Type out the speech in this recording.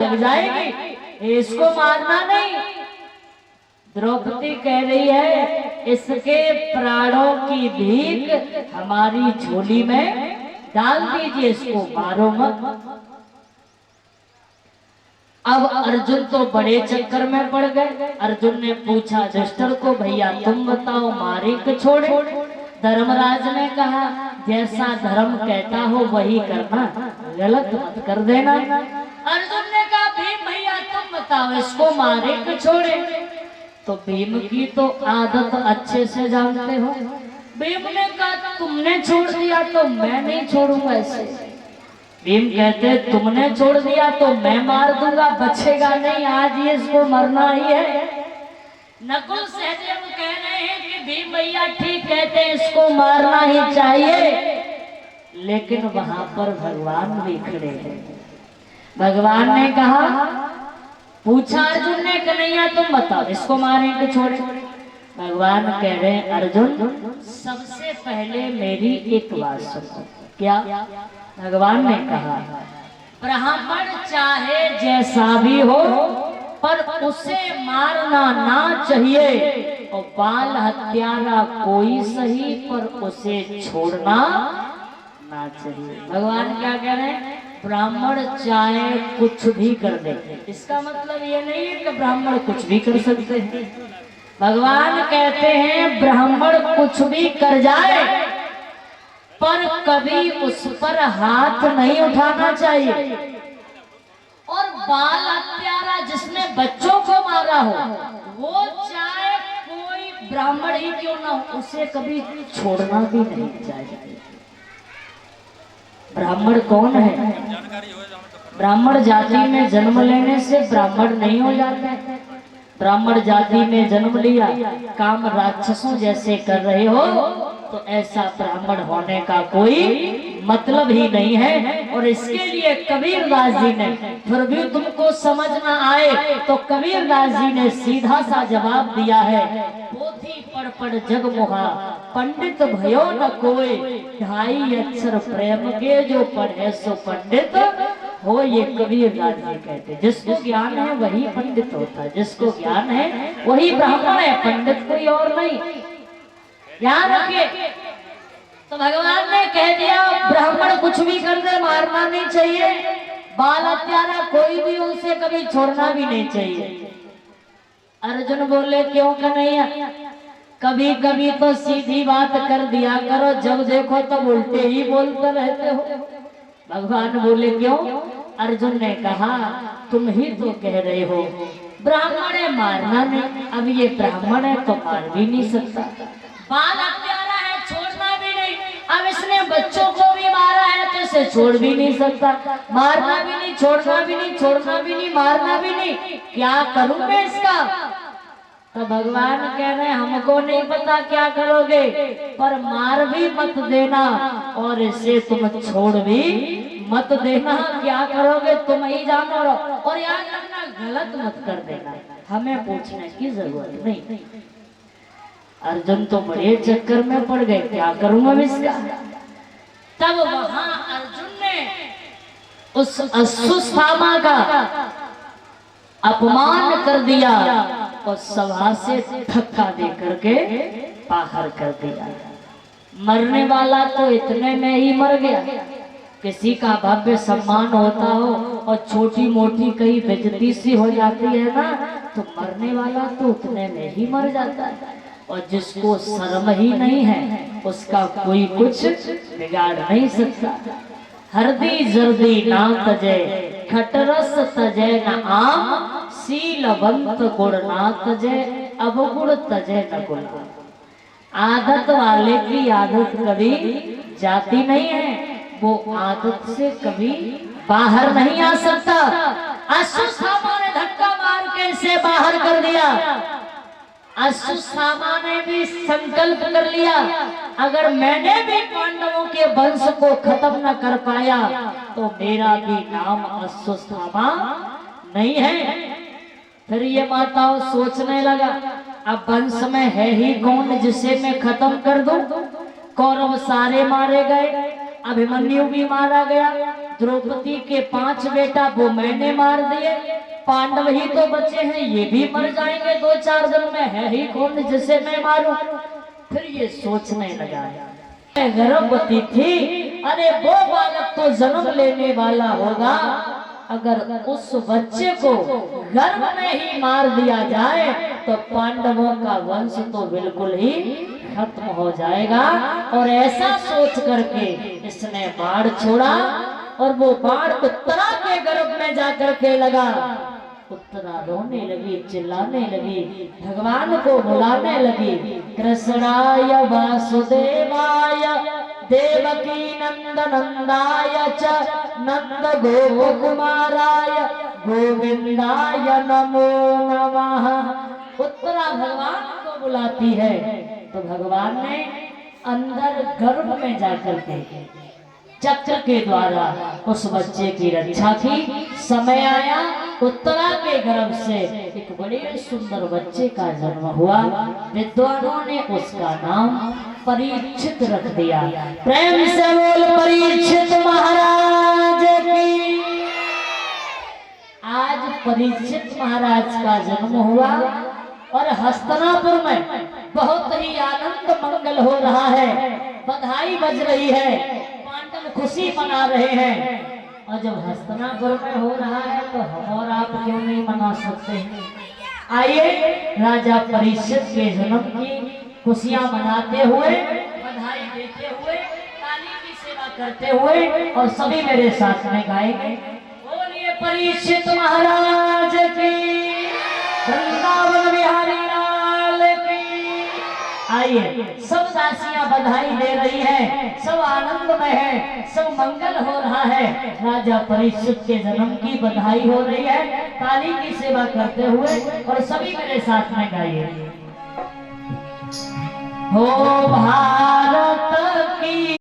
लग जाएगी, इसको मारना नहीं। द्रौपदी कह रही है इसके प्राणों की भीख हमारी झोली में डाल दीजिए, इसको मारो मत। अब अर्जुन तो बड़े चक्कर में पड़ गए। अर्जुन ने पूछा युधिष्ठिर को, भैया तुम बताओ मारे कि छोड़े? धर्मराज ने कहा जैसा धर्म कहता हो वही करना, गलत मत कर देना। अर्जुन ने कहा भीम भैया तुम बताओ इसको मारे कि छोड़े? तो भीम की तो आदत अच्छे से जानते हो। भीम ने कहा तुमने छोड़ दिया तो मैं नहीं छोड़ूंगा इसे। भीम कहते तुमने छोड़ दिया तो मैं मार दूंगा, बचेगा नहीं, आज ये इसको मरना ही है। नकुल सहदेव कह रहे हैं कि भीम भैया ठीक कहते हैं, इसको मारना ही चाहिए, लेकिन वहां पर भगवान भी खड़े हैं। भगवान ने कहा, पूछा अर्जुन ने, कन्हैया तुम बताओ इसको मारें कि छोड़े? भगवान कह रहे हैं अर्जुन सबसे पहले मेरी एक बात सुनो। क्या? भगवान ने कहा ब्राह्मण चाहे जैसा भी हो पर उसे मारना ना चाहिए, और बाल हत्यारा कोई सही पर उसे छोड़ना ना चाहिए। भगवान क्या कह रहे हैं? ब्राह्मण चाहे कुछ भी कर दे, इसका मतलब ये नहीं है कि ब्राह्मण कुछ भी कर सकते हैं। भगवान कहते हैं ब्राह्मण कुछ भी कर जाए पर कभी उस पर हाथ नहीं उठाना चाहिए। और बाल हत्यारा जिसने बच्चों को मारा हो, वो चाहे कोई ब्राह्मण ही क्यों ना हो, उसे कभी छोड़ना भी नहीं चाहिए। ब्राह्मण कौन है? ब्राह्मण जाति में जन्म लेने से ब्राह्मण नहीं हो जाते। ब्राह्मण जाति में जन्म लिया, काम राक्षसों जैसे कर रहे हो, तो ऐसा ब्राह्मण होने का कोई मतलब ही नहीं है। और इसके लिए कबीरदास जी ने, फिर भी तुमको समझ ना आए तो कबीरदास जी ने सीधा सा जवाब दिया है, पोथी पढ़ पढ़ जग मोहा पंडित भयो न कोई, ढाई अक्षर प्रेम के जो पढ़े सो पंडित हो। ये कबीरदास जी कहते, जिसको ज्ञान है वही पंडित होता है, जिसको ज्ञान है वही ब्राह्मण है, पंडित कोई और नहीं। ध्यान रखिए। तो भगवान ने कह दिया ब्राह्मण कुछ भी कर दे मारना नहीं चाहिए, बाल हत्यारा कोई भी उनसे कभी छोड़ना भी नहीं चाहिए। अर्जुन बोले क्यों कन्हैया? कभी कभी तो सीधी बात कर दिया करो, जब देखो तब उल्टे ही बोलते रहते हो। भगवान बोले क्यों? अर्जुन ने कहा तुम ही तो कह रहे हो ब्राह्मण है मारना नहीं, अब ये ब्राह्मण है तो मार भी नहीं सकता, बाल हत्यारा है छोड़ना भी नहीं, अब इसने बच्चों को भी मारा है तो इसे छोड़ भी नहीं सकता, मारना भी नहीं, छोड़ना भी नहीं, छोड़ना भी नहीं, मारना भी नहीं, क्या करूं मैं इसका? तो भगवान कह रहे हैं हमको नहीं पता क्या करोगे, पर मार भी मत देना और इसे तुम छोड़ भी मत देना। क्या करोगे तुम ही जानो, और याद रखना गलत मत कर देना, हमें पूछने की जरूरत नहीं। अर्जुन तो बड़े चक्कर में पड़ गए, क्या करूंगा मैं इसका? तब वहां अर्जुन ने उस अश्वत्थामा का अपमान कर दिया और सभा से धक्का दे करके बाहर कर दिया। मरने वाला तो इतने में ही मर गया। किसी का भव्य सम्मान होता हो और छोटी मोटी कहीं बेइज्जती सी हो जाती है ना, तो मरने वाला तो उतने में ही मर जाता है। और जिसको शर्म ही नहीं है उसका कोई कुछ बिगाड़ नहीं सकता। हरदी जर्दी ना तजे, खटरस तजे न आम, शीलवंत गुण ना तजे, अवगुण तजे न गुण। आदत वाले की आदत कभी जाती नहीं है, वो आदत से कभी बाहर नहीं आ सकता। अश्वत्थामा ने धक्का मार के इसे बाहर कर दिया। अश्वत्थामा ने भी संकल्प कर लिया, अगर मैंने भी पांडवों के वंश को खत्म न कर पाया तो मेरा भी नाम अश्वत्थामा नहीं है। फिर ये माताओं सोचने लगा, अब वंश में है ही कौन जिसे मैं खत्म कर दूं? कौरव सारे मारे गए, अभिमन्यु भी मारा गया, द्रौपदी के 5 बेटा वो मैंने मार दिए, पांडव ही तो बचे हैं, ये भी मर जाएंगे 2-4 दिन में, है ही कौन जिसे मैं मारूं। फिर ये सोचने लगा, मैं गर्भवती थी, अरे वो बालक तो जन्म लेने वाला होगा, अगर उस बच्चे को गर्भ में ही मार दिया जाए तो पांडवों का वंश तो बिल्कुल ही खत्म हो जाएगा। और ऐसा सोच करके इसने बाण छोड़ा और वो बाण उत्तरा के गर्भ में जाकर के लगा। उत्तरा रोने लगी, चिल्लाने लगी, भगवान को बुलाने लगी, कृष्णाय वासुदेवाय देवकी नंदनंदाय च नंद गोप कुमाराय गोविंदाय नमो नमः। उत्तरा भगवान को बुलाती है तो भगवान ने अंदर गर्भ में जाकर के चक्र के द्वारा उस बच्चे की रक्षा की। समय आया, उत्तरा के गर्भ से एक बड़े सुंदर बच्चे का जन्म हुआ। विद्वानों ने उसका नाम परीक्षित रख दिया। प्रेम से बोल परीक्षित महाराज की। आज परीक्षित महाराज का जन्म हुआ और हस्तिनापुर में बहुत ही आनंद मंगल हो रहा है, बधाई बज रही है, पांडव खुशी मना रहे हैं। और जब हस्तिनापुर में हो रहा है तो हम और आप क्यों नहीं मना सकते हैं। आइए राजा परीक्षित के जन्म की खुशियां मनाते हुए, बधाई देते हुए, काली की सेवा करते हुए, और सभी मेरे साथ में गाएंगे, बोलिए परीक्षित महाराज की, वृंदावन बिहारी लाल की। आइए, सब दासियां बधाई दे रही है, सब आनंद में है, सब मंगल हो रहा है। राजा परीक्षित के जन्म की बधाई हो रही है, काली की सेवा करते हुए, और सभी मेरे साथ में गाइए, हो भारत की